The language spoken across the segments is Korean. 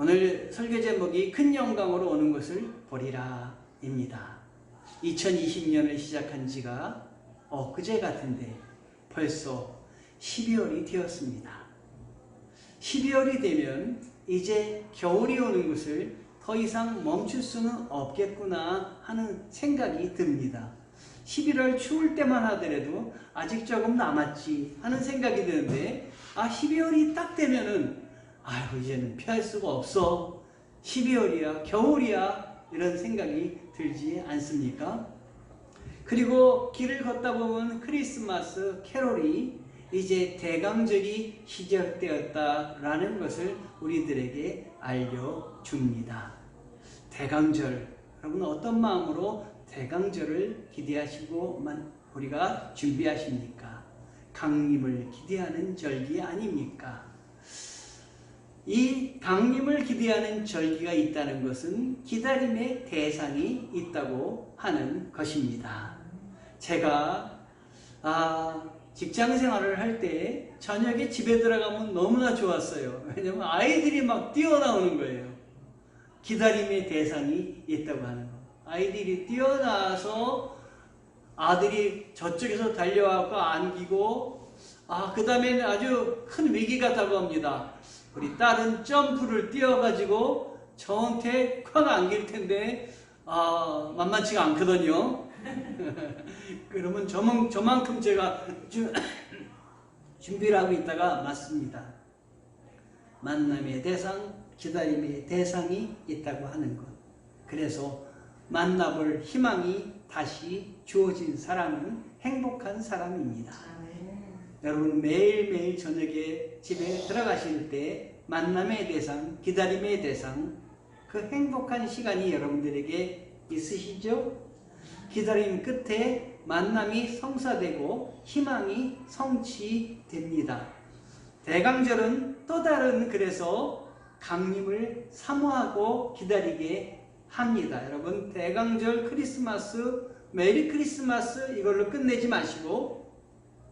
오늘 설교 제목이 큰 영광으로 오는 것을 보리라 입니다. 2020년을 시작한 지가 엊그제 같은데 벌써 12월이 되었습니다. 12월이 되면 이제 겨울이 오는 것을 더 이상 멈출 수는 없겠구나 하는 생각이 듭니다. 11월 추울 때만 하더라도 아직 조금 남았지 하는 생각이 드는데 12월이 딱 되면은 아이고 이제는 피할 수가 없어. 12월이야 겨울이야 이런 생각이 들지 않습니까? 그리고 길을 걷다 보면 크리스마스 캐롤이 이제 대강절이 시작되었다라는 것을 우리들에게 알려줍니다. 대강절, 여러분 어떤 마음으로 대강절을 기대하시고 우리가 준비하십니까? 강림을 기대하는 절기 아닙니까? 이 강림을 기대하는 절기가 있다는 것은 기다림의 대상이 있다고 하는 것입니다. 제가 직장 생활을 할 때 저녁에 집에 들어가면 너무나 좋았어요. 왜냐면 아이들이 막 뛰어나오는 거예요. 기다림의 대상이 있다고 하는 거. 아이들이 뛰어나와서 아들이 저쪽에서 달려와서 안기고 그 다음에는 아주 큰 위기가 다가옵니다. 우리 딸은 점프를 뛰어가지고 저한테 콱 안길 텐데 만만치가 않거든요. 그러면 저만큼 제가 준비를 하고 있다가 맞습니다. 만남의 대상, 기다림의 대상이 있다고 하는 것. 그래서 만나볼 희망이 다시 주어진 사람은 행복한 사람입니다. 여러분 매일매일 저녁에 집에 들어가실 때 만남의 대상, 기다림의 대상, 그 행복한 시간이 여러분들에게 있으시죠? 기다림 끝에 만남이 성사되고 희망이 성취됩니다. 대강절은 또 다른 그래서 강림을 사모하고 기다리게 합니다. 여러분 대강절 크리스마스 메리 크리스마스 이걸로 끝내지 마시고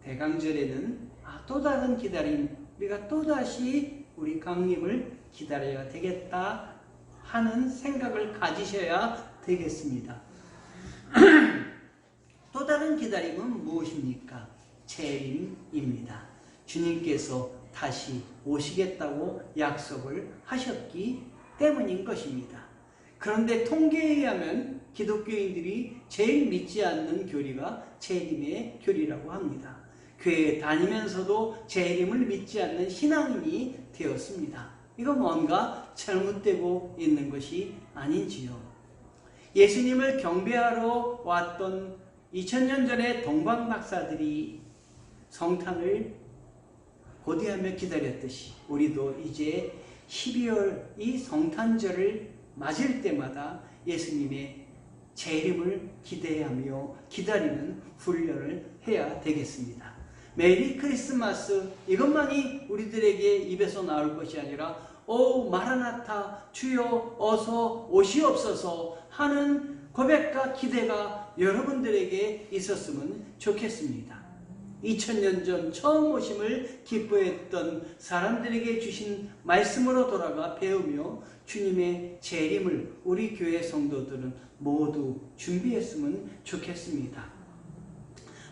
대강절에는 또 다른 기다림, 우리가 또다시 우리 강림을 기다려야 되겠다 하는 생각을 가지셔야 되겠습니다. 또 다른 기다림은 무엇입니까? 재림입니다. 주님께서 다시 오시겠다고 약속을 하셨기 때문인 것입니다. 그런데 통계에 의하면 기독교인들이 제일 믿지 않는 교리가 재림의 교리라고 합니다. 교회에 다니면서도 재림을 믿지 않는 신앙인이 되었습니다. 이거 뭔가 잘못되고 있는 것이 아닌지요. 예수님을 경배하러 왔던 2000년 전의 동방 박사들이 성탄을 고대하며 기다렸듯이 우리도 이제 12월 이 성탄절을 맞을 때마다 예수님의 재림을 기대하며 기다리는 훈련을 해야 되겠습니다. 메리 크리스마스 이것만이 우리들에게 입에서 나올 것이 아니라 마라나타 주여 어서 오시옵소서 하는 고백과 기대가 여러분들에게 있었으면 좋겠습니다. 2000년 전 처음 오심을 기뻐했던 사람들에게 주신 말씀으로 돌아가 배우며 주님의 재림을 우리 교회 성도들은 모두 준비했으면 좋겠습니다.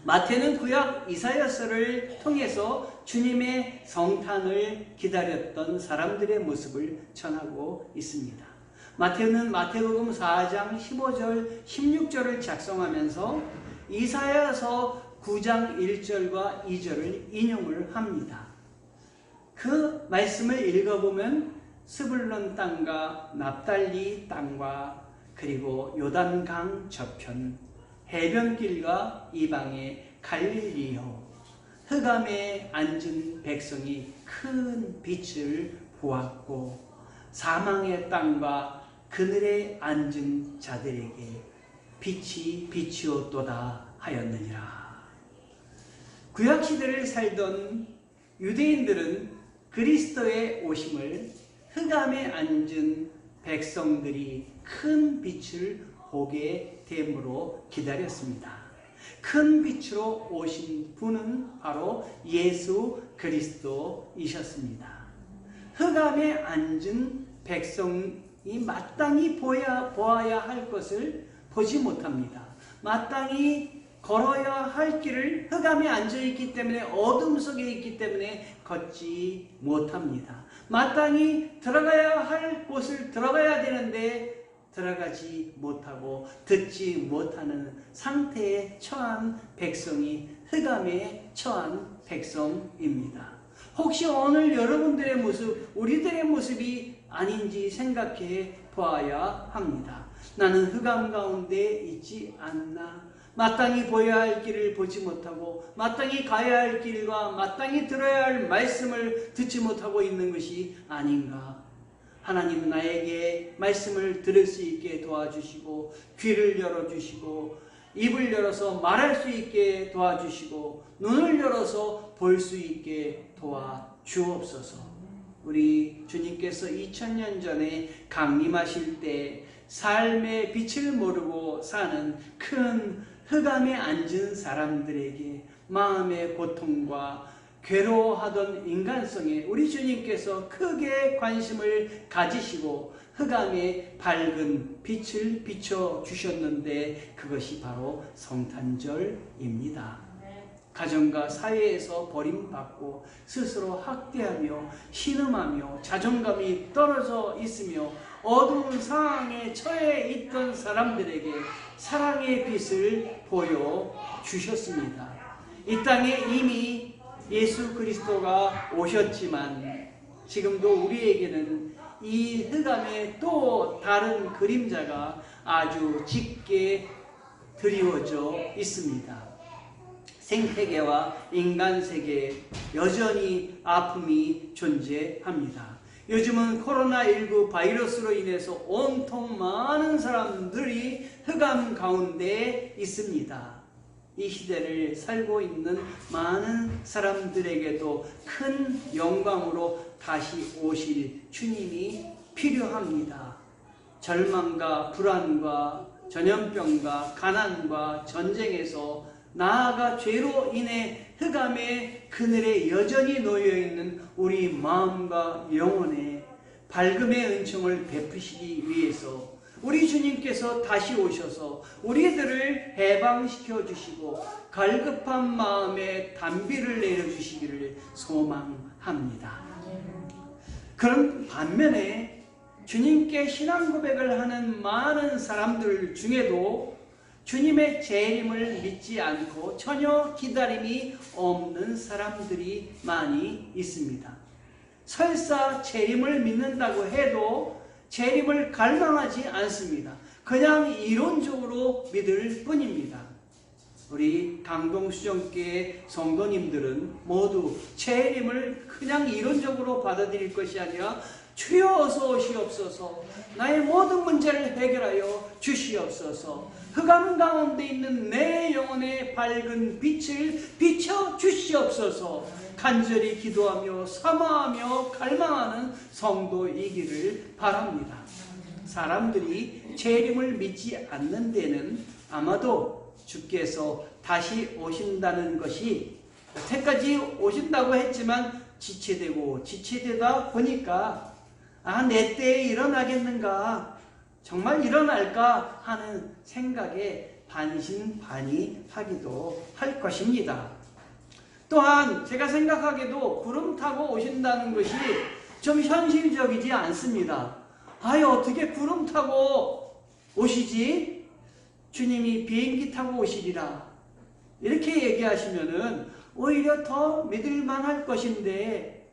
마태는 구약 이사야서를 통해서 주님의 성탄을 기다렸던 사람들의 모습을 전하고 있습니다. 마태는 마태복음 4장 15절 16절을 작성하면서 이사야서 9장 1절과 2절을 인용을 합니다. 그 말씀을 읽어보면 스불론 땅과 납달리 땅과 그리고 요단강 저편 해변길과 이방의 갈릴리요 흑암에 앉은 백성이 큰 빛을 보았고 사망의 땅과 그늘에 앉은 자들에게 빛이 비치었도다 하였느니라. 구약시대를 살던 유대인들은 그리스도의 오심을 흑암에 앉은 백성들이 큰 빛을 보게 됨으로 기다렸습니다. 큰 빛으로 오신 분은 바로 예수 그리스도이셨습니다. 흑암에 앉은 백성이 마땅히 보아야 할 것을 보지 못합니다. 마땅히 걸어야 할 길을 흑암에 앉아있기 때문에, 어둠 속에 있기 때문에 걷지 못합니다. 마땅히 들어가야 할 곳을 들어가야 되는데 들어가지 못하고 듣지 못하는 상태에 처한 백성이 흑암에 처한 백성입니다. 혹시 오늘 여러분들의 모습, 우리들의 모습이 아닌지 생각해 보아야 합니다. 나는 흑암 가운데 있지 않나? 마땅히 보여야 할 길을 보지 못하고, 마땅히 가야 할 길과 마땅히 들어야 할 말씀을 듣지 못하고 있는 것이 아닌가? 하나님 나에게 말씀을 들을 수 있게 도와주시고, 귀를 열어주시고, 입을 열어서 말할 수 있게 도와주시고, 눈을 열어서 볼 수 있게 도와주옵소서. 우리 주님께서 2000년 전에 강림하실 때 삶의 빛을 모르고 사는 큰 흑암에 앉은 사람들에게 마음의 고통과 괴로워하던 인간성에 우리 주님께서 크게 관심을 가지시고 흑암에 밝은 빛을 비춰주셨는데, 그것이 바로 성탄절입니다. 가정과 사회에서 버림받고 스스로 학대하며 신음하며 자존감이 떨어져 있으며 어두운 상황에 처해 있던 사람들에게 사랑의 빛을 보여주셨습니다. 이 땅에 이미 예수 그리스도가 오셨지만 지금도 우리에게는 이 흑암에 또 다른 그림자가 아주 짙게 드리워져 있습니다. 생태계와 인간세계에 여전히 아픔이 존재합니다. 요즘은 코로나19 바이러스로 인해서 온통 많은 사람들이 흑암 가운데 있습니다. 이 시대를 살고 있는 많은 사람들에게도 큰 영광으로 다시 오실 주님이 필요합니다. 절망과 불안과 전염병과 가난과 전쟁에서 나아가 죄로 인해 흑암의 그늘에 여전히 놓여있는 우리 마음과 영혼에 밝음의 은총을 베푸시기 위해서 우리 주님께서 다시 오셔서 우리들을 해방시켜 주시고 갈급한 마음에 단비를 내려주시기를 소망합니다. 그런 반면에 주님께 신앙 고백을 하는 많은 사람들 중에도 주님의 재림을 믿지 않고 전혀 기다림이 없는 사람들이 많이 있습니다. 설사 재림을 믿는다고 해도 재림을 갈망하지 않습니다. 그냥 이론적으로 믿을 뿐입니다. 우리 강동수정교회 성도님들은 모두 재림을 그냥 이론적으로 받아들일 것이 아니라 주여 어서 오시옵소서, 나의 모든 문제를 해결하여 주시옵소서, 흑암 가운데 있는 내 영혼의 밝은 빛을 비춰 주시옵소서 간절히 기도하며 사모하며 갈망하는 성도이기를 바랍니다. 사람들이 재림을 믿지 않는 데는 아마도 주께서 다시 오신다는 것이 여태까지 오신다고 했지만 지체되다 보니까 내 때에 일어나겠는가, 정말 일어날까 하는 생각에 반신반의하기도 할 것입니다. 또한 제가 생각하기에도 구름 타고 오신다는 것이 좀 현실적이지 않습니다. 어떻게 구름 타고 오시지? 주님이 비행기 타고 오시리라 이렇게 얘기하시면은 오히려 더 믿을만할 것인데,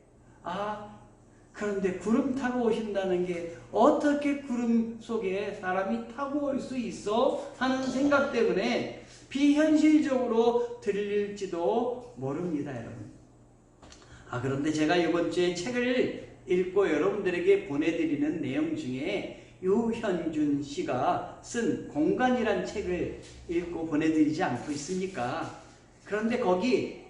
그런데 구름 타고 오신다는 게 어떻게 구름 속에 사람이 타고 올 수 있어? 하는 생각 때문에 비현실적으로 들릴지도 모릅니다, 여러분. 그런데 제가 이번 주에 책을 읽고 여러분들에게 보내드리는 내용 중에 유현준 씨가 쓴 공간이란 책을 읽고 보내드리지 않고 있습니까? 그런데 거기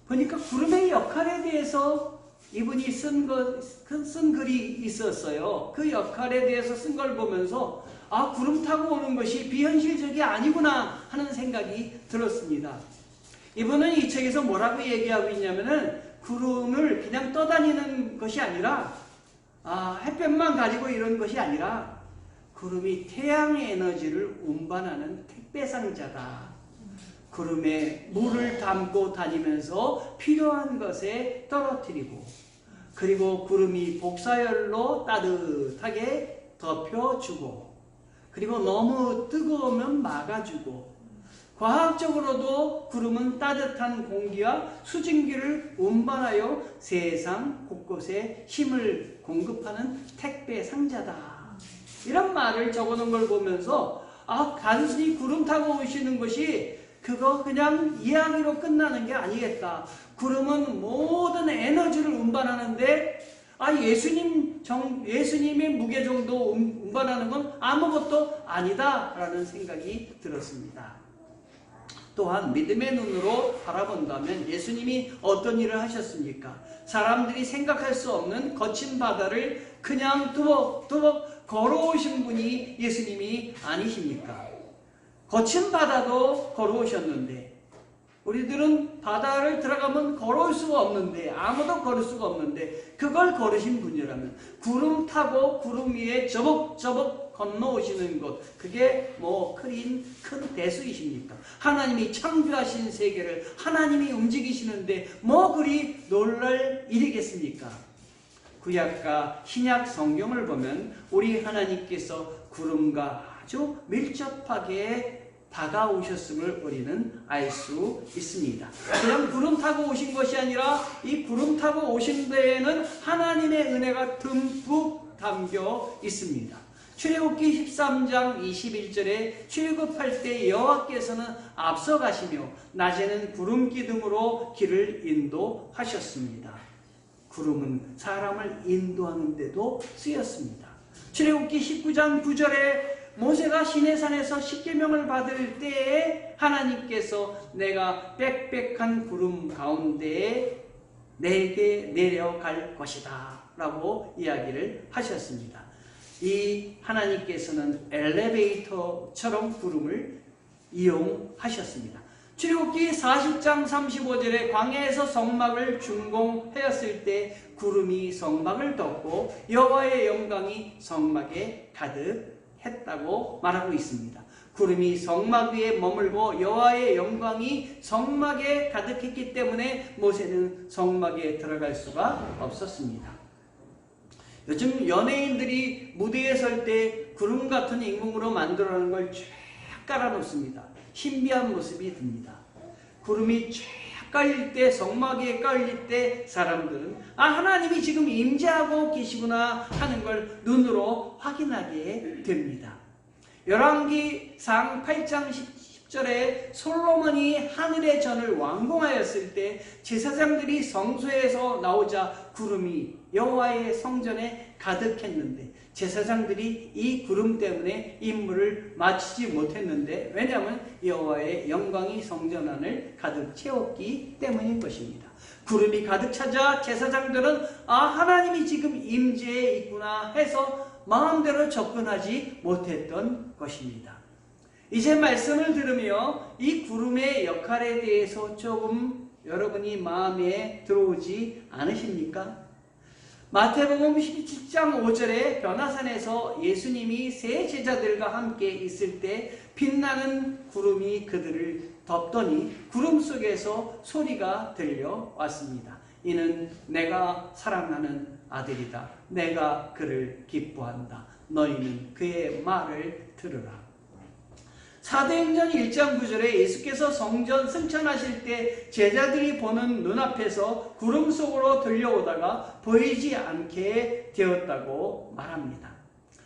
보니까 구름의 역할에 대해서 이분이 쓴 글이 있었어요. 그 역할에 대해서 쓴 걸 보면서 구름 타고 오는 것이 비현실적이 아니구나 하는 생각이 들었습니다. 이분은 이 책에서 뭐라고 얘기하고 있냐면은 구름을 그냥 떠다니는 것이 아니라 햇볕만 가리고 이런 것이 아니라 구름이 태양의 에너지를 운반하는 택배상자다. 구름에 물을 담고 다니면서 필요한 것에 떨어뜨리고, 그리고 구름이 복사열로 따뜻하게 덮여주고, 그리고 너무 뜨거우면 막아주고, 과학적으로도 구름은 따뜻한 공기와 수증기를 운반하여 세상 곳곳에 힘을 공급하는 택배 상자다. 이런 말을 적어놓은 걸 보면서 단순히 구름 타고 오시는 것이 그거 그냥 이야기로 끝나는 게 아니겠다. 구름은 모든 에너지를 운반하는데 예수님의 무게 정도 운반하는 건 아무것도 아니다라는 생각이 들었습니다. 또한 믿음의 눈으로 바라본다면 예수님이 어떤 일을 하셨습니까? 사람들이 생각할 수 없는 거친 바다를 그냥 두벅두벅 걸어오신 분이 예수님이 아니십니까? 거친 바다도 걸어오셨는데, 우리들은 바다를 들어가면 걸어올 수가 없는데, 아무도 걸을 수가 없는데, 그걸 걸으신 분이라면 구름 타고 구름 위에 저벅저벅 건너오시는 것, 그게 큰 대수이십니까? 하나님이 창조하신 세계를 하나님이 움직이시는데 그리 놀랄 일이겠습니까? 구약과 신약 성경을 보면 우리 하나님께서 구름과 아주 밀접하게 다가오셨음을 우리는 알 수 있습니다. 그냥 구름 타고 오신 것이 아니라 이 구름 타고 오신 데에는 하나님의 은혜가 듬뿍 담겨 있습니다. 출애굽기 13장 21절에 출애굽할 때 여호와께서는 앞서가시며 낮에는 구름 기둥으로 길을 인도하셨습니다. 구름은 사람을 인도하는 데도 쓰였습니다. 출애굽기 19장 9절에 모세가 시내산에서 십계명을 받을 때에 하나님께서 내가 빽빽한 구름 가운데에 내게 내려갈 것이다 라고 이야기를 하셨습니다. 이 하나님께서는 엘리베이터처럼 구름을 이용하셨습니다. 출애굽기 40장 35절에 광야에서 성막을 준공하였을 때 구름이 성막을 덮고 여호와의 영광이 성막에 가득했다고 말하고 있습니다. 구름이 성막 위에 머물고 여호와의 영광이 성막에 가득했기 때문에 모세는 성막에 들어갈 수가 없었습니다. 요즘 연예인들이 무대에 설 때 구름 같은 인공으로 만들어놓은 걸 쫙 깔아놓습니다. 신비한 모습이 듭니다. 구름이 쫙 깔릴 때, 성막에 깔릴 때 사람들은 하나님이 지금 임재하고 계시구나 하는 걸 눈으로 확인하게 됩니다. 열왕기상 8장 10절에 솔로몬이 하늘의 전을 완공하였을 때 제사장들이 성소에서 나오자 구름이 여호와의 성전에 가득했는데 제사장들이 이 구름 때문에 임무를 마치지 못했는데, 왜냐하면 여호와의 영광이 성전 안을 가득 채웠기 때문인 것입니다. 구름이 가득 차자 제사장들은 하나님이 지금 임재해 있구나 해서 마음대로 접근하지 못했던 것입니다. 이제 말씀을 들으며 이 구름의 역할에 대해서 조금 여러분이 마음에 들어오지 않으십니까? 마태복음 17장 5절에 변화산에서 예수님이 세 제자들과 함께 있을 때 빛나는 구름이 그들을 덮더니 구름 속에서 소리가 들려왔습니다. 이는 내가 사랑하는 아들이다. 내가 그를 기뻐한다. 너희는 그의 말을 들으라. 사도행전 1장 9절에 예수께서 성전 승천하실 때 제자들이 보는 눈앞에서 구름 속으로 들려오다가 보이지 않게 되었다고 말합니다.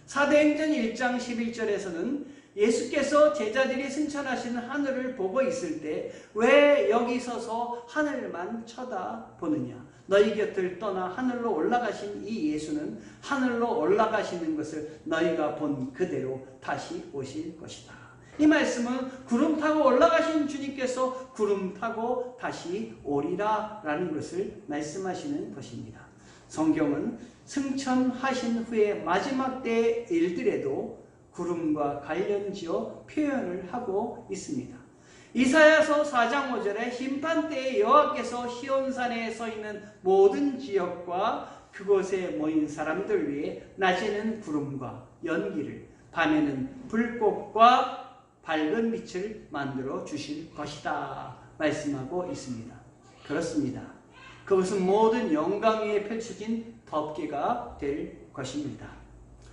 사도행전 1장 11절에서는 예수께서 제자들이 승천하시는 하늘을 보고 있을 때 왜 여기 서서 하늘만 쳐다보느냐? 너희 곁을 떠나 하늘로 올라가신 이 예수는 하늘로 올라가시는 것을 너희가 본 그대로 다시 오실 것이다. 이 말씀은 구름 타고 올라가신 주님께서 구름 타고 다시 오리라 라는 것을 말씀하시는 것입니다. 성경은 승천하신 후에 마지막 때의 일들에도 구름과 관련지어 표현을 하고 있습니다. 이사야서 4장 5절에 심판 때에 여호와께서 시온산에 서 있는 모든 지역과 그곳에 모인 사람들 위해 낮에는 구름과 연기를, 밤에는 불꽃과 밝은 빛을 만들어 주실 것이다 말씀하고 있습니다. 그렇습니다. 그것은 모든 영광 위에 펼쳐진 덮개가 될 것입니다.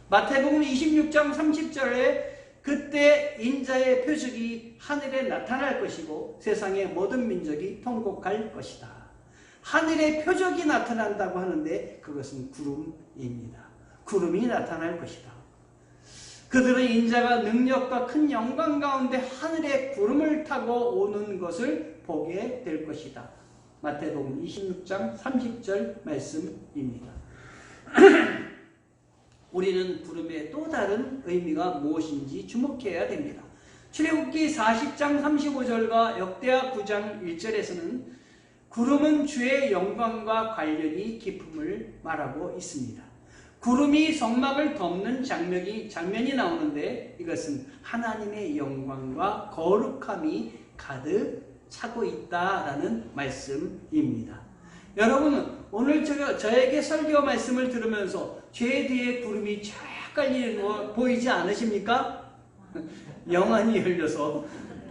마태복음 26장 30절에 그때 인자의 표적이 하늘에 나타날 것이고 세상의 모든 민족이 통곡할 것이다. 하늘에 표적이 나타난다고 하는데 그것은 구름입니다. 구름이 나타날 것이다. 그들은 인자가 능력과 큰 영광 가운데 하늘에 구름을 타고 오는 것을 보게 될 것이다. 마태복음 26장 30절 말씀입니다. 우리는 구름의 또 다른 의미가 무엇인지 주목해야 됩니다. 출애굽기 40장 35절과 역대하 9장 1절에서는 구름은 주의 영광과 관련이 깊음을 말하고 있습니다. 구름이 성막을 덮는 장면이 나오는데 이것은 하나님의 영광과 거룩함이 가득 차고 있다라는 말씀입니다. 여러분은 오늘 저에게 설교 말씀을 들으면서 죄 뒤에 구름이 쫙 깔리는 거 보이지 않으십니까? 영안이 열려서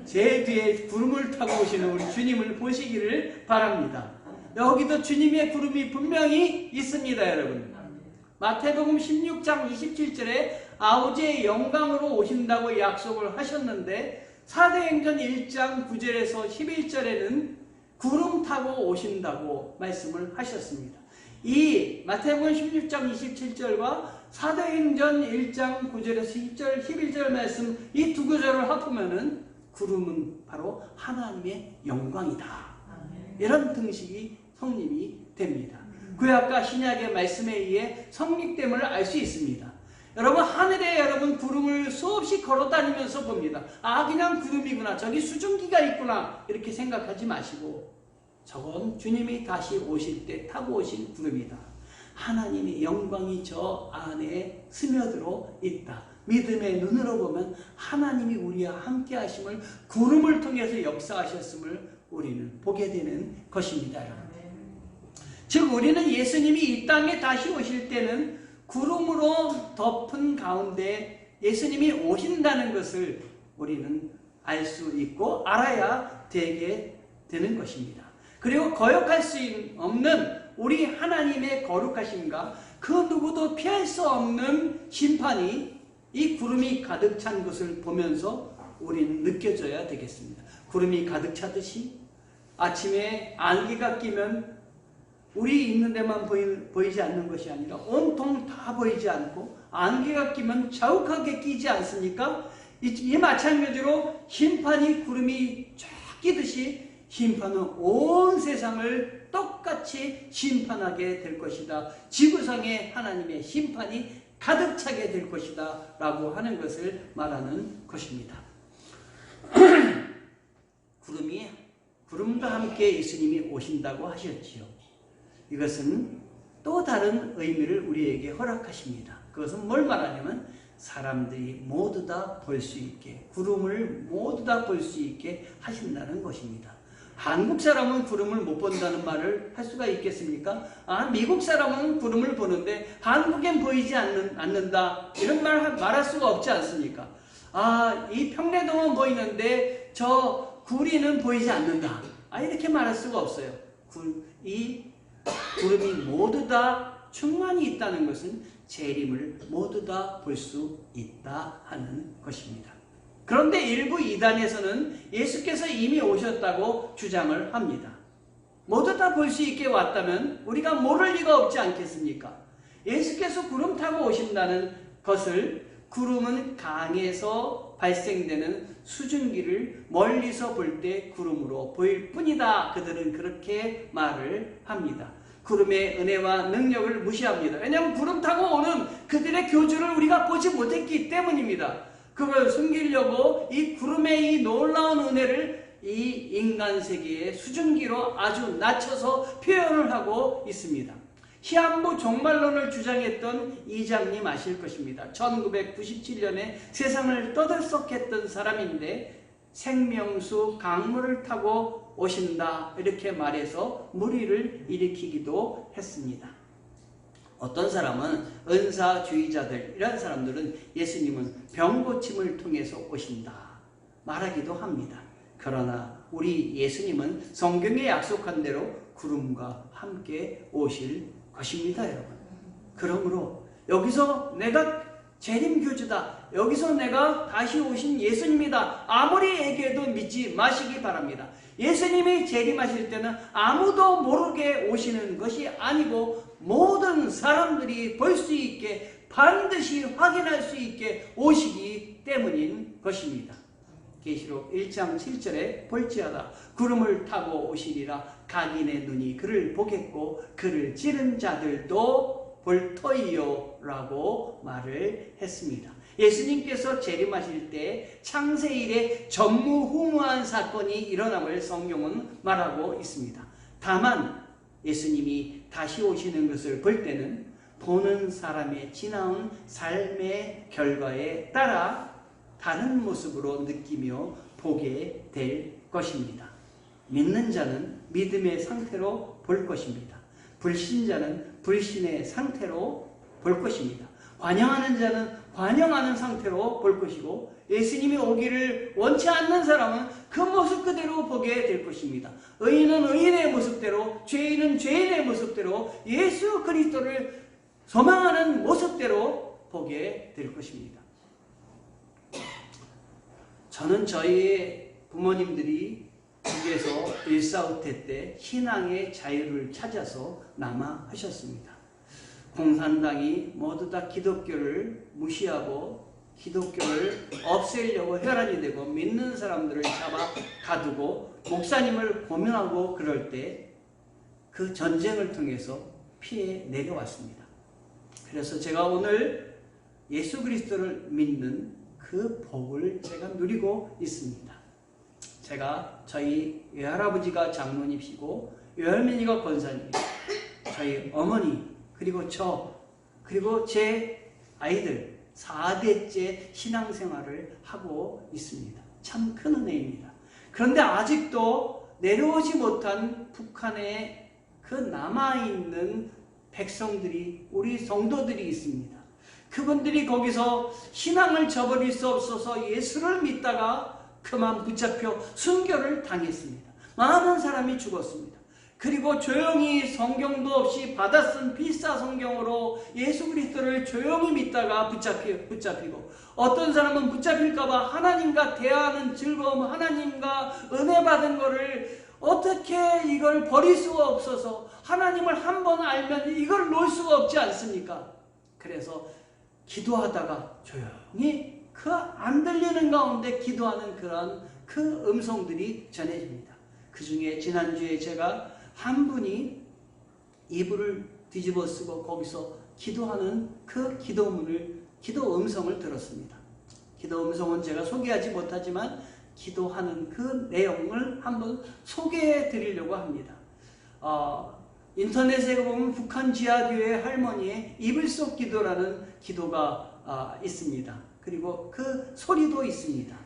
제 뒤에 구름을 타고 오시는 우리 주님을 보시기를 바랍니다. 여기도 주님의 구름이 분명히 있습니다, 여러분. 마태복음 16장 27절에 아버지의 영광으로 오신다고 약속을 하셨는데 사도행전 1장 9절에서 11절에는 구름 타고 오신다고 말씀을 하셨습니다. 이 마태복음 16장 27절과 사도행전 1장 9절에서 10절, 11절 말씀 이 두 구절을 합하면은 구름은 바로 하나님의 영광이다. 이런 등식이 성립이 됩니다. 구약과 신약의 말씀에 의해 성립됨을 알 수 있습니다. 여러분 하늘에 여러분 구름을 수없이 걸어다니면서 봅니다. 아 그냥 구름이구나, 저기 수증기가 있구나 이렇게 생각하지 마시고 저건 주님이 다시 오실 때 타고 오신 구름이다. 하나님의 영광이 저 안에 스며들어 있다. 믿음의 눈으로 보면 하나님이 우리와 함께 하심을 구름을 통해서 역사하셨음을 우리는 보게 되는 것입니다. 즉 우리는 예수님이 이 땅에 다시 오실 때는 구름으로 덮은 가운데 예수님이 오신다는 것을 우리는 알 수 있고 알아야 되게 되는 것입니다. 그리고 거역할 수 없는 우리 하나님의 거룩하심과 그 누구도 피할 수 없는 심판이 이 구름이 가득 찬 것을 보면서 우리는 느껴져야 되겠습니다. 구름이 가득 차듯이 아침에 안개가 끼면 우리 있는 데만 보이지 않는 것이 아니라 온통 다 보이지 않고 안개가 끼면 자욱하게 끼지 않습니까? 이 마찬가지로 심판이 구름이 쫙 끼듯이 심판은 온 세상을 똑같이 심판하게 될 것이다. 지구상에 하나님의 심판이 가득 차게 될 것이다 라고 하는 것을 말하는 것입니다. 구름과 함께 예수님이 오신다고 하셨지요. 이것은 또 다른 의미를 우리에게 허락하십니다. 그것은 뭘 말하냐면 사람들이 모두 다 볼 수 있게, 구름을 모두 다 볼 수 있게 하신다는 것입니다. 한국 사람은 구름을 못 본다는 말을 할 수가 있겠습니까? 아, 미국 사람은 구름을 보는데 한국엔 보이지 않는다 이런 말할 수가 없지 않습니까? 아, 이 평내동은 보이는데 저 구리는 보이지 않는다. 아, 이렇게 말할 수가 없어요. 이 구름이 모두 다 충만히 있다는 것은 재림을 모두 다 볼 수 있다 하는 것입니다. 그런데 일부 이단에서는 예수께서 이미 오셨다고 주장을 합니다. 모두 다 볼 수 있게 왔다면 우리가 모를 리가 없지 않겠습니까? 예수께서 구름 타고 오신다는 것을 구름은 강에서 발생되는 수증기를 멀리서 볼 때 구름으로 보일 뿐이다. 그들은 그렇게 말을 합니다. 구름의 은혜와 능력을 무시합니다. 왜냐하면 구름 타고 오는 그들의 교주를 우리가 보지 못했기 때문입니다. 그걸 숨기려고 이 구름의 이 놀라운 은혜를 이 인간 세계의 수증기로 아주 낮춰서 표현을 하고 있습니다. 시한부 종말론을 주장했던 이장님 아실 것입니다. 1997년에 세상을 떠들썩했던 사람인데 생명수 강물을 타고 오신다 이렇게 말해서 물의를 일으키기도 했습니다. 어떤 사람은 은사주의자들, 이런 사람들은 예수님은 병고침을 통해서 오신다 말하기도 합니다. 그러나 우리 예수님은 성경에 약속한 대로 구름과 함께 오실 것입니다, 여러분. 그러므로 여기서 내가 재림교주다, 여기서 내가 다시 오신 예수님이다 아무리 얘기해도 믿지 마시기 바랍니다. 예수님이 재림하실 때는 아무도 모르게 오시는 것이 아니고 모든 사람들이 볼 수 있게, 반드시 확인할 수 있게 오시기 때문인 것입니다. 계시록 1장 7절에 볼지어다 구름을 타고 오시리라. 각인의 눈이 그를 보겠고 그를 찌른 자들도 볼 터이요 라고 말을 했습니다. 예수님께서 재림하실 때 창세일에 전무후무한 사건이 일어남을 성경은 말하고 있습니다. 다만 예수님이 다시 오시는 것을 볼 때는 보는 사람의 지나온 삶의 결과에 따라 다른 모습으로 느끼며 보게 될 것입니다. 믿는 자는 믿음의 상태로 볼 것입니다. 불신자는 불신의 상태로 볼 것입니다. 관영하는 자는 관영하는 상태로 볼 것이고, 예수님이 오기를 원치 않는 사람은 그 모습 그대로 보게 될 것입니다. 의인은 의인의 모습대로, 죄인은 죄인의 모습대로, 예수 그리스도를 소망하는 모습대로 보게 될 것입니다. 저는 저희 부모님들이 북에서 일사후퇴 때 신앙의 자유를 찾아서 남하하셨습니다. 공산당이 모두 다 기독교를 무시하고 기독교를 없애려고 혈안이 되고 믿는 사람들을 잡아 가두고 목사님을 고문하고 그럴 때 그 전쟁을 통해서 피해 내려왔습니다. 그래서 제가 오늘 예수 그리스도를 믿는 그 복을 제가 누리고 있습니다. 제가 저희 외할아버지가 장로님이시고 외할머니가 권사님이시고 저희 어머니 그리고 저 그리고 제 아이들 4대째 신앙생활을 하고 있습니다. 참 큰 은혜입니다. 그런데 아직도 내려오지 못한 북한에 그 남아있는 백성들이, 우리 성도들이 있습니다. 그분들이 거기서 신앙을 저버릴 수 없어서 예수를 믿다가 그만 붙잡혀 순교를 당했습니다. 많은 사람이 죽었습니다. 그리고 조용히 성경도 없이 받아 쓴 필사 성경으로 예수 그리스도를 조용히 믿다가 붙잡히고, 어떤 사람은 붙잡힐까봐 하나님과 대화하는 즐거움, 하나님과 은혜 받은 거를 어떻게 이걸 버릴 수가 없어서, 하나님을 한 번 알면 이걸 놓을 수가 없지 않습니까? 그래서 기도하다가 조용히 그 안 들리는 가운데 기도하는 그런 그 음성들이 전해집니다. 그 중에 지난주에 제가 한 분이 이불을 뒤집어 쓰고 거기서 기도하는 그 기도 음성을 들었습니다. 기도 음성은 제가 소개하지 못하지만 기도하는 그 내용을 한번 소개해 드리려고 합니다. 인터넷에 보면 북한 지하교회 할머니의 이불 속 기도라는 기도가 있습니다. 그리고 그 소리도 있습니다.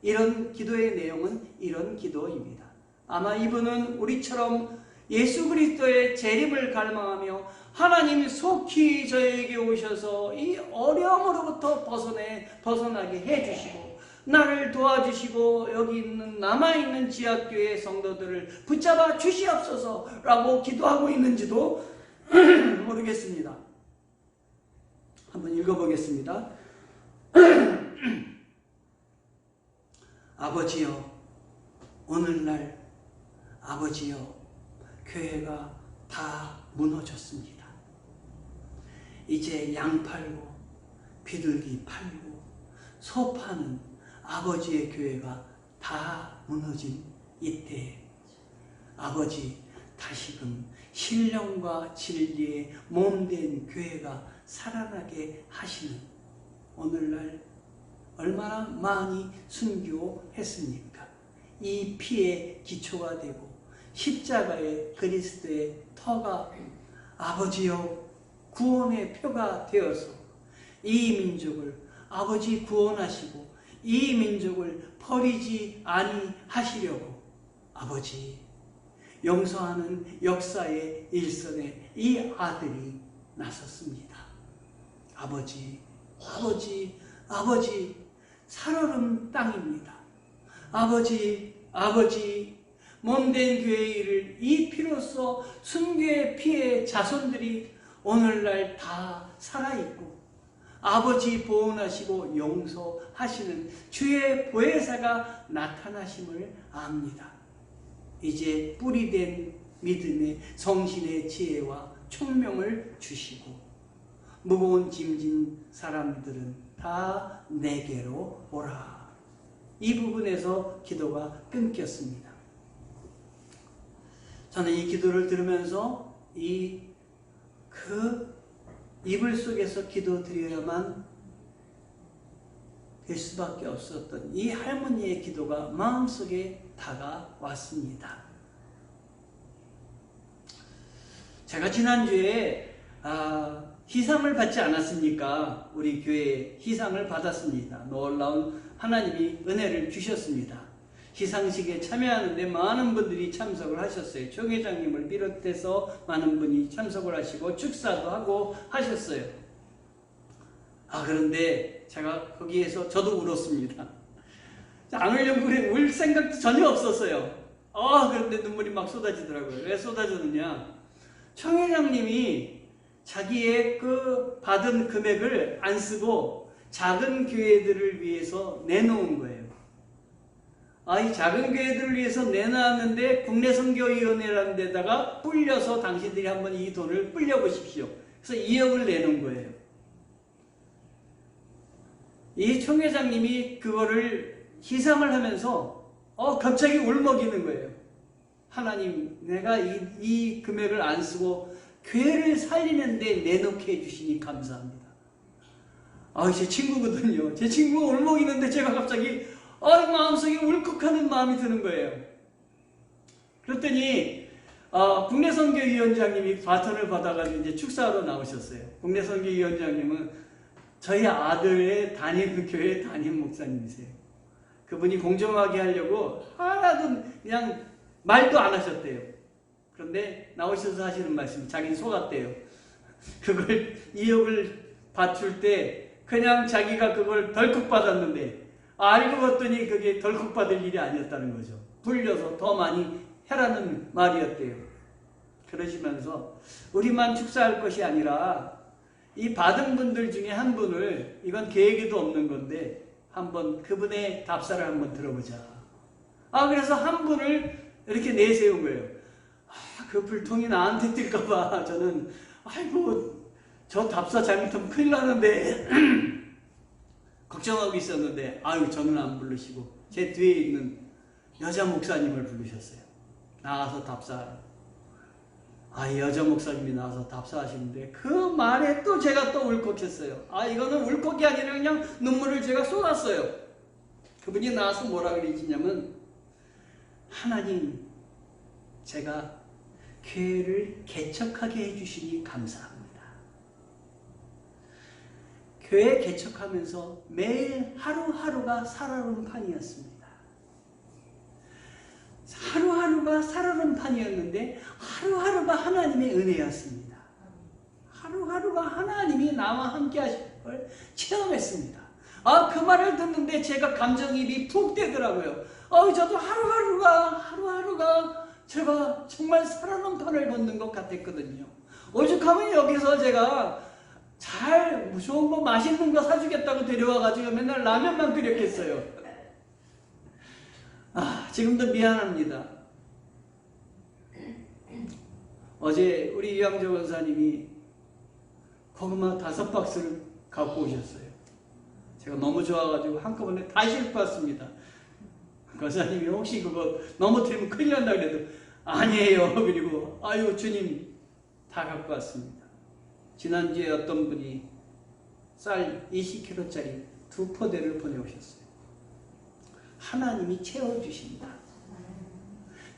이런 기도의 내용은 이런 기도입니다. 아마 이분은 우리처럼 예수 그리스도의 재림을 갈망하며 하나님 속히 저에게 오셔서 이 어려움으로부터 벗어나게 해주시고 나를 도와주시고 여기 있는 남아있는 지하교회 성도들을 붙잡아 주시옵소서라고 기도하고 있는지도 모르겠습니다. 한번 읽어보겠습니다. 아버지여, 오늘날 아버지여, 교회가 다 무너졌습니다. 이제 양 팔고 비둘기 팔고 소 파는 아버지의 교회가 다 무너진 이때 아버지 다시금 신령과 진리의 몸된 교회가 살아나게 하시는 오늘날 얼마나 많이 순교했습니까? 이 피의 기초가 되고 십자가의 그리스도의 터가 아버지여 구원의 표가 되어서 이 민족을 아버지 구원하시고 이 민족을 버리지 아니하시려고 아버지 용서하는 역사의 일선에 이 아들이 나섰습니다. 아버지, 아버지, 아버지, 살얼음 땅입니다. 아버지, 아버지, 몸된 교회의 일을 이 피로써 순교의 피의 자손들이 오늘날 다 살아있고 아버지 보응하시고 용서하시는 주의 보혜사가 나타나심을 압니다. 이제 뿌리된 믿음의 성신의 지혜와 총명을 주시고 무거운 짐진 사람들은 다 내게로 오라. 이 부분에서 기도가 끊겼습니다. 저는 이 기도를 들으면서 그 이불 속에서 기도드려야만 될 수밖에 없었던 이 할머니의 기도가 마음속에 다가왔습니다. 제가 지난주에 희상을 받지 않았습니까? 우리 교회에 희상을 받았습니다. 놀라운 하나님이 은혜를 주셨습니다. 희상식에 참여하는데 많은 분들이 참석을 하셨어요. 총회장님을 비롯해서 많은 분이 참석을 하시고 축사도 하고 하셨어요. 그런데 제가 거기에서 저도 울었습니다. 안 울려고 그래, 울 생각도 전혀 없었어요. 그런데 눈물이 막 쏟아지더라고요. 왜 쏟아졌느냐? 총회장님이 자기의 그 받은 금액을 안 쓰고 작은 교회들을 위해서 내놓은 거예요. 이 작은 교회들을 위해서 내놨는데 국내선교위원회라는 데다가 불려서 당신들이 한번 이 돈을 불려보십시오. 그래서 2억을 내놓은 거예요. 이 총회장님이 그거를 희상을 하면서 갑자기 울먹이는 거예요. 하나님, 내가 이 금액을 안 쓰고 교회를 살리는데 내놓게 해주시니 감사합니다. 제 친구거든요. 제 친구가 울먹이는데 제가 갑자기 마음속에 울컥하는 마음이 드는 거예요. 그랬더니 국내선교위원장님이 바톤을 받아가지고 이제 축사하러 나오셨어요. 국내선교위원장님은 저희 아들의 담임 교회 담임 목사님이세요. 그분이 공정하게 하려고 하나도 그냥 말도 안 하셨대요. 그런데 나오셔서 하시는 말씀이 자기는 속았대요. 그걸 2억을 받출 때 그냥 자기가 그걸 덜컥 받았는데 알고 봤더니 그게 덜컥 받을 일이 아니었다는 거죠. 불려서 더 많이 해라는 말이었대요. 그러시면서 우리만 축사할 것이 아니라 이 받은 분들 중에 한 분을, 이건 계획에도 없는 건데 한번 그분의 답사를 한번 들어보자. 그래서 한 분을 이렇게 내세운 거예요. 그 불통이 나한테 뜰까봐 저는 저 답사 잘못하면 큰일 나는데 걱정하고 있었는데 저는 안 부르시고 제 뒤에 있는 여자 목사님을 부르셨어요. 나가서 답사하라. 여자 목사님이 나와서 답사하시는데 그 말에 또 제가 또 울컥했어요. 이거는 울컥이 아니라 그냥 눈물을 제가 쏟았어요. 그분이 나와서 뭐라 그러시냐면, 하나님, 제가 교회를 개척하게 해주시니 감사합니다. 교회 개척하면서 매일 하루하루가 살얼음판이었습니다. 하루하루가 살얼음판이었는데 하루하루가 하나님의 은혜였습니다. 하루하루가 하나님이 나와 함께 하실 걸 체험했습니다. 그 말을 듣는데 제가 감정이입이 푹 되더라고요. 저도 하루하루가 제가 정말 살얼음판을 걷는 것 같았거든요. 오죽하면 여기서 제가 잘 좋은 거 맛있는 거 사주겠다고 데려와가지고 맨날 라면만 끓였겠어요. 지금도 미안합니다. 어제 우리 이양재 원사님이 고구마 5박스를 갖고 오셨어요. 제가 너무 좋아가지고 한꺼번에 다 싣고 왔습니다. 권사님이 혹시 그거 넘어뜨리면 큰일 난다 그래도 아니에요. 그리고 주님 다 갖고 왔습니다. 지난주에 어떤 분이 쌀 20kg짜리 2포대를 보내오셨어요. 하나님이 채워주신다.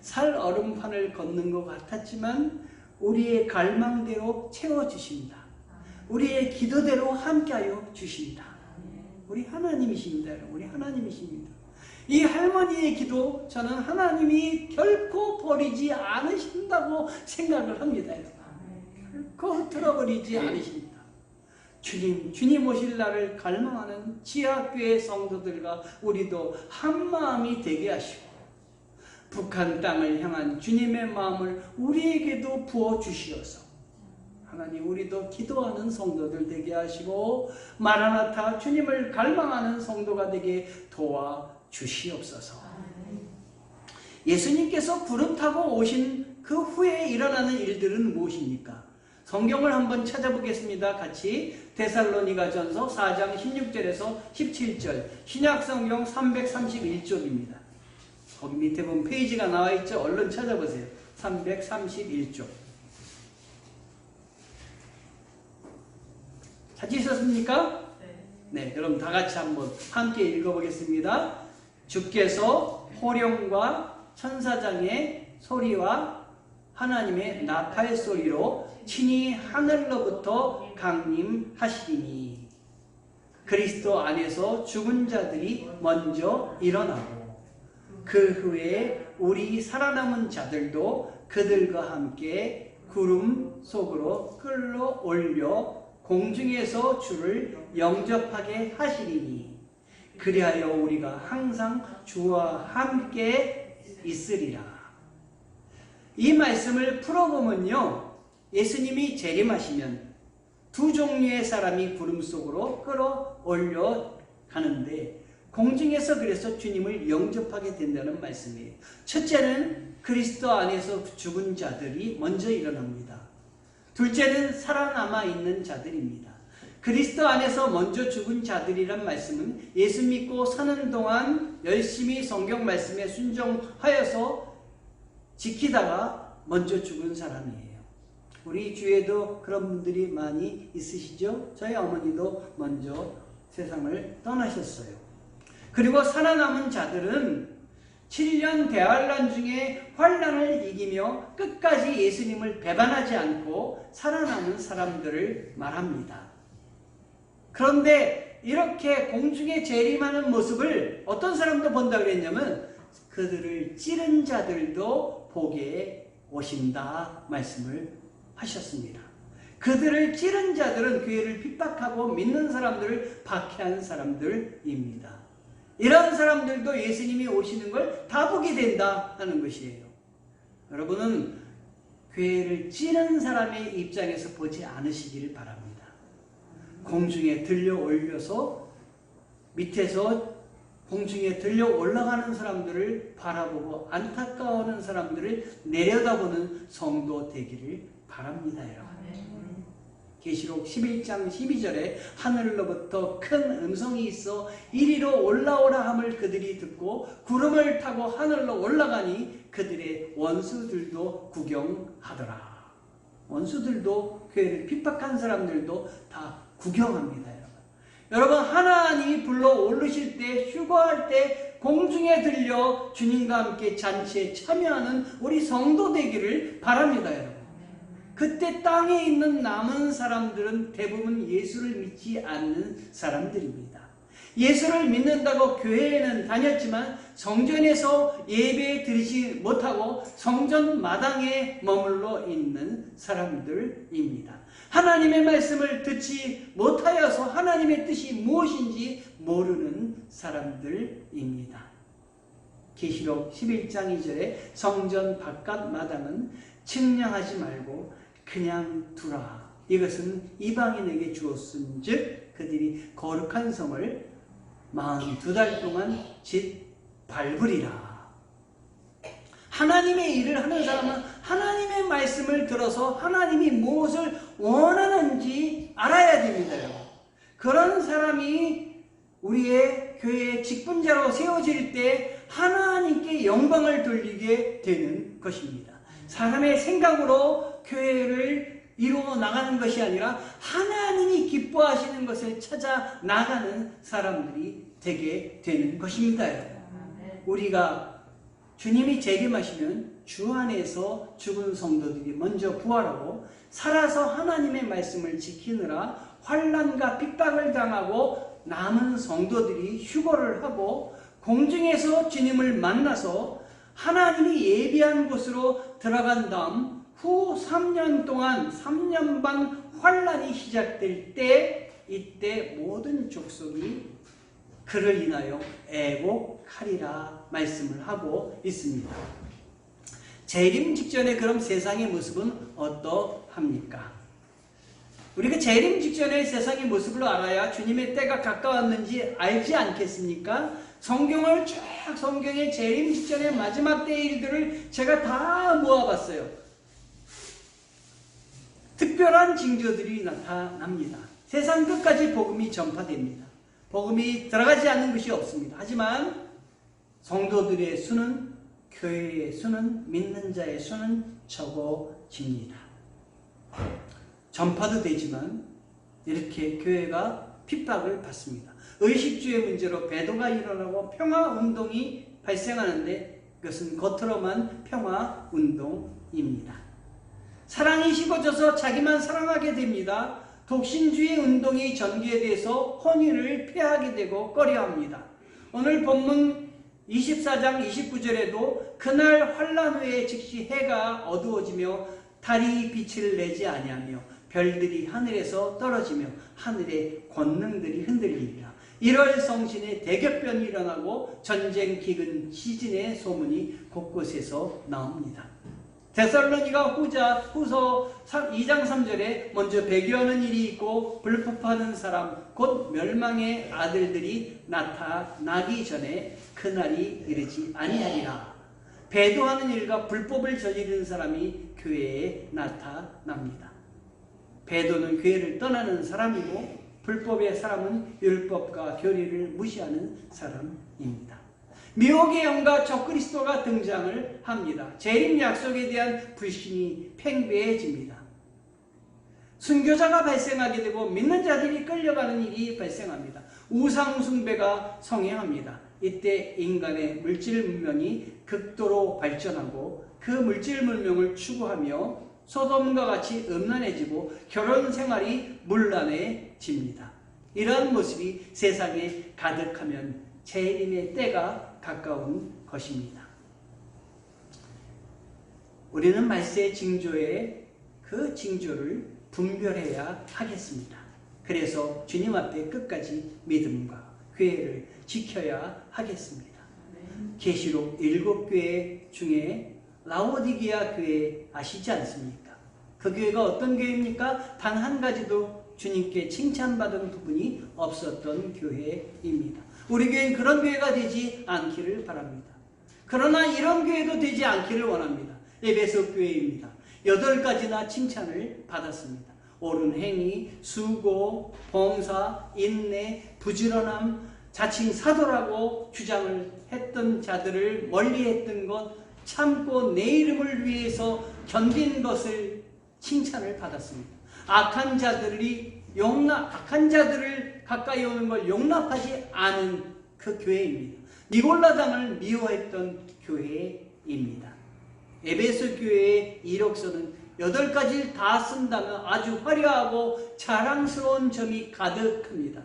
살 얼음판을 걷는 것 같았지만 우리의 갈망대로 채워주신다. 우리의 기도대로 함께하여 주신다. 우리 하나님이십니다. 우리 하나님이십니다. 이 할머니의 기도, 저는 하나님이 결코 버리지 않으신다고 생각을 합니다. 결코 들어버리지 않으십니다. 주님 오실 날을 갈망하는 지하교회 성도들과 우리도 한마음이 되게 하시고 북한 땅을 향한 주님의 마음을 우리에게도 부어주시어서 하나님 우리도 기도하는 성도들 되게 하시고 마라나타 주님을 갈망하는 성도가 되게 도와주시옵소서. 예수님께서 구름 타고 오신 그 후에 일어나는 일들은 무엇입니까? 성경을 한번 찾아보겠습니다. 같이 데살로니가전서 4장 16절에서 17절 신약성경 331쪽입니다. 거기 밑에 보면 페이지가 나와 있죠. 얼른 찾아보세요. 331쪽. 찾으셨습니까? 네, 그럼 다 같이 한번 함께 읽어보겠습니다. 주께서 호령과 천사장의 소리와 하나님의 나팔 소리로 친히 하늘로부터 강림하시리니 그리스도 안에서 죽은 자들이 먼저 일어나고 그 후에 우리 살아남은 자들도 그들과 함께 구름 속으로 끌어올려 공중에서 주를 영접하게 하시리니 그리하여 우리가 항상 주와 함께 있으리라. 이 말씀을 풀어보면요, 예수님이 재림하시면 두 종류의 사람이 구름 속으로 끌어올려 가는데 공중에서 그래서 주님을 영접하게 된다는 말씀이에요. 첫째는 그리스도 안에서 죽은 자들이 먼저 일어납니다. 둘째는 살아남아 있는 자들입니다. 그리스도 안에서 먼저 죽은 자들이란 말씀은 예수 믿고 사는 동안 열심히 성경 말씀에 순종하여서 지키다가 먼저 죽은 사람이에요. 우리 주위에도 그런 분들이 많이 있으시죠? 저희 어머니도 먼저 세상을 떠나셨어요. 그리고 살아남은 자들은 7년 대환란 중에 환란을 이기며 끝까지 예수님을 배반하지 않고 살아남은 사람들을 말합니다. 그런데 이렇게 공중에 재림하는 모습을 어떤 사람도 본다 그랬냐면 그들을 찌른 자들도 보게 오신다 말씀을 하셨습니다. 그들을 찌른 자들은 교회를 핍박하고 믿는 사람들을 박해한 사람들입니다. 이런 사람들도 예수님이 오시는 걸 다 보게 된다 하는 것이에요. 여러분은 교회를 찌른 사람의 입장에서 보지 않으시기를 바랍니다. 공중에 들려 올려서 밑에서 공중에 들려 올라가는 사람들을 바라보고 안타까워하는 사람들을 내려다보는 성도 되기를 바랍니다. 여러분. 계시록 11장 12절에 하늘로부터 큰 음성이 있어 이리로 올라오라 함을 그들이 듣고 구름을 타고 하늘로 올라가니 그들의 원수들도 구경하더라. 원수들도 교회를 핍박한 사람들도 다 구경합니다. 여러분, 하나님이 불러 오르실 때, 휴거할 때 공중에 들려 주님과 함께 잔치에 참여하는 우리 성도 되기를 바랍니다. 여러분. 그때 땅에 있는 남은 사람들은 대부분 예수를 믿지 않는 사람들입니다. 예수를 믿는다고 교회에는 다녔지만 성전에서 예배 드리지 못하고 성전 마당에 머물러 있는 사람들입니다. 하나님의 말씀을 듣지 못하여서 하나님의 뜻이 무엇인지 모르는 사람들입니다. 계시록 11장 2절에 성전 바깥 마당은 측량하지 말고 그냥 두라. 이것은 이방인에게 주었은 즉 그들이 거룩한 성을 42달 동안 밟으리라. 하나님의 일을 하는 사람은 하나님의 말씀을 들어서 하나님이 무엇을 원하는지 알아야 됩니다. 그런 사람이 우리의 교회의 직분자로 세워질 때 하나님께 영광을 돌리게 되는 것입니다. 사람의 생각으로 교회를 이루어 나가는 것이 아니라 하나님이 기뻐하시는 것을 찾아 나가는 사람들이 되게 되는 것입니다. 우리가 주님이 재림하시면 주 안에서 죽은 성도들이 먼저 부활하고 살아서 하나님의 말씀을 지키느라 환난과 핍박을 당하고 남은 성도들이 휴거를 하고 공중에서 주님을 만나서 하나님이 예비한 곳으로 들어간 다음 후 3년 동안 3년 반 환란이 시작될 때 이때 모든 족속이 그를 인하여 애곡하리라 말씀을 하고 있습니다. 재림 직전에 그럼 세상의 모습은 어떠합니까? 우리가 재림 직전의 세상의 모습을 알아야 주님의 때가 가까웠는지 알지 않겠습니까? 성경을 쫙 성경의 재림 직전의 마지막 때의 일들을 제가 다 모아봤어요. 특별한 징조들이 나타납니다. 세상 끝까지 복음이 전파됩니다. 복음이 들어가지 않는 것이 없습니다. 하지만 성도들의 수는, 교회의 수는, 믿는 자의 수는 적어집니다. 전파도 되지만 이렇게 교회가 핍박을 받습니다. 의식주의 문제로 배도가 일어나고 평화운동이 발생하는데 그것은 겉으로만 평화운동입니다. 사랑이 식어져서 자기만 사랑하게 됩니다. 독신주의 운동이 전개돼서 혼인을 폐하게 되고 꺼려합니다. 오늘 본문 24장 29절에도 그날 환란 후에 즉시 해가 어두워지며 달이 빛을 내지 아니하며 별들이 하늘에서 떨어지며 하늘의 권능들이 흔들리리라. 1월 성신의 대격변이 일어나고 전쟁 기근 시즌의 소문이 곳곳에서 나옵니다. 데살로니가 후서 2장 3절에 먼저 배교하는 일이 있고 불법하는 사람 곧 멸망의 아들들이 나타나기 전에 그날이 이르지 아니하리라. 배도하는 일과 불법을 저지르는 사람이 교회에 나타납니다. 배도는 교회를 떠나는 사람이고 불법의 사람은 율법과 교리를 무시하는 사람입니다. 미혹의 영과 적그리스도가 등장을 합니다. 재림 약속에 대한 불신이 팽배해집니다. 순교자가 발생하게 되고 믿는 자들이 끌려가는 일이 발생합니다. 우상 숭배가 성행합니다. 이때 인간의 물질 문명이 극도로 발전하고 그 물질 문명을 추구하며 소돔과 같이 음란해지고 결혼 생활이 문란해집니다. 이러한 모습이 세상에 가득하면 재림의 때가 가까운 것입니다. 우리는 말세의 징조의 그 징조를 분별해야 하겠습니다. 그래서 주님 앞에 끝까지 믿음과 교회를 지켜야 하겠습니다. 계시록 7교회 중에 라오디게아 교회 아시지 않습니까? 그 교회가 어떤 교회입니까? 단 한 가지도 주님께 칭찬받은 부분이 없었던 교회입니다. 우리 교회는 그런 교회가 되지 않기를 바랍니다. 그러나 이런 교회도 되지 않기를 원합니다. 에베소 교회입니다. 8가지나 칭찬을 받았습니다. 옳은 행위, 수고, 봉사, 인내, 부지런함, 자칭 사도라고 주장을 했던 자들을 멀리했던 것, 참고 내 이름을 위해서 견딘 것을 칭찬을 받았습니다. 악한 자들을 가까이 오는 걸 용납하지 않은 그 교회입니다. 니골라당을 미워했던 교회입니다. 에베소 교회의 이력서는 8가지를 다 쓴다면 아주 화려하고 자랑스러운 점이 가득합니다.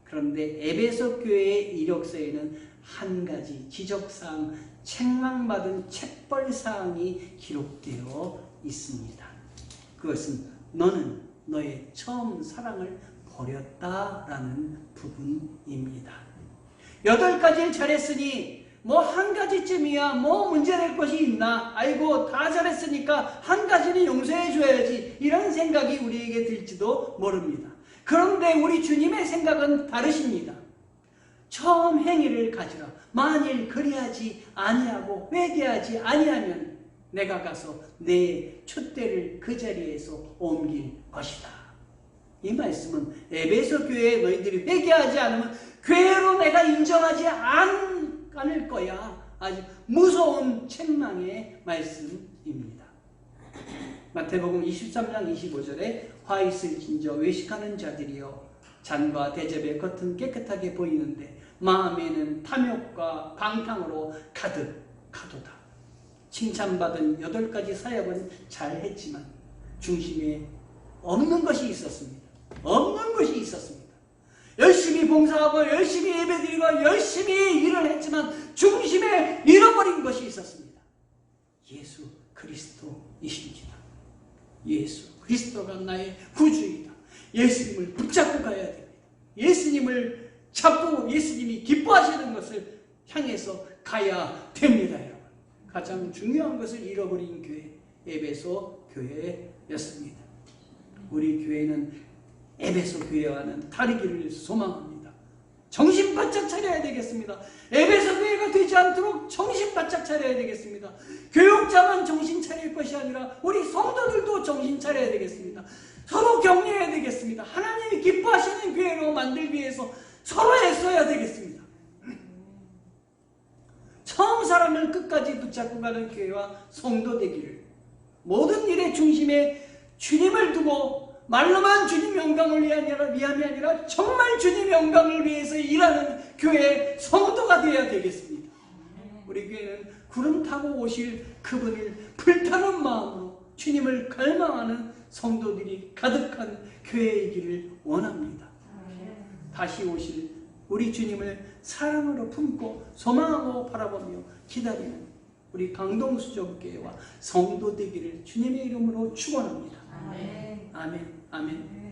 그런데 에베소 교회의 이력서에는 한 가지 지적사항, 책망받은 책벌사항이 기록되어 있습니다. 그것은 너는 너의 처음 사랑을 버렸다라는 부분입니다. 8가지를 잘했으니 뭐 한 가지쯤이야 뭐 문제될 것이 있나, 아이고 다 잘했으니까 한 가지는 용서해 줘야지, 이런 생각이 우리에게 들지도 모릅니다. 그런데 우리 주님의 생각은 다르십니다. 처음 행위를 가지라. 만일 그리하지 아니하고 회개하지 아니하면 내가 가서 내 촛대를 그 자리에서 옮길 것이다. 이 말씀은 에베소 교회에 너희들이 회개하지 않으면 교회로 내가 인정하지 않을 거야. 아주 무서운 책망의 말씀입니다. 마태복음 23장 25절에 화 있을진저 외식하는 자들이여, 잔과 대접의 겉은 깨끗하게 보이는데 마음에는 탐욕과 방탕으로 가득하도다. 칭찬받은 8가지 사역은 잘했지만 중심에 없는 것이 있었습니다. 열심히 봉사하고 열심히 예배드리고 열심히 일을 했지만 중심에 잃어버린 것이 있었습니다. 예수 그리스도이십니다. 예수 그리스도가 나의 구주이다. 예수님을 붙잡고 가야 됩니다. 예수님을 잡고 예수님이 기뻐하시는 것을 향해서 가야 됩니다. 여러분. 가장 중요한 것을 잃어버린 교회, 에베소 교회였습니다. 우리 교회는 에베소 교회와는 다르기를 소망합니다. 정신 바짝 차려야 되겠습니다. 에베소 교회가 되지 않도록 정신 바짝 차려야 되겠습니다. 교육자만 정신 차릴 것이 아니라 우리 성도들도 정신 차려야 되겠습니다. 서로 격려해야 되겠습니다. 하나님이 기뻐하시는 교회로 만들기 위해서 서로 애써야 되겠습니다. 처음 사람을 끝까지 붙잡고 가는 교회와 성도 되기를, 모든 일의 중심에 주님을 두고 말로만 주님 영광을 위함이 아니라 정말 주님 영광을 위해서 일하는 교회의 성도가 되어야 되겠습니다. 우리 교회는 구름 타고 오실 그분을 불타는 마음으로 주님을 갈망하는 성도들이 가득한 교회이기를 원합니다. 다시 오실 우리 주님을 사랑으로 품고 소망하고 바라보며 기다리는 우리 강동수족교회와 성도 되기를 주님의 이름으로 축원합니다. 아멘. 아멘.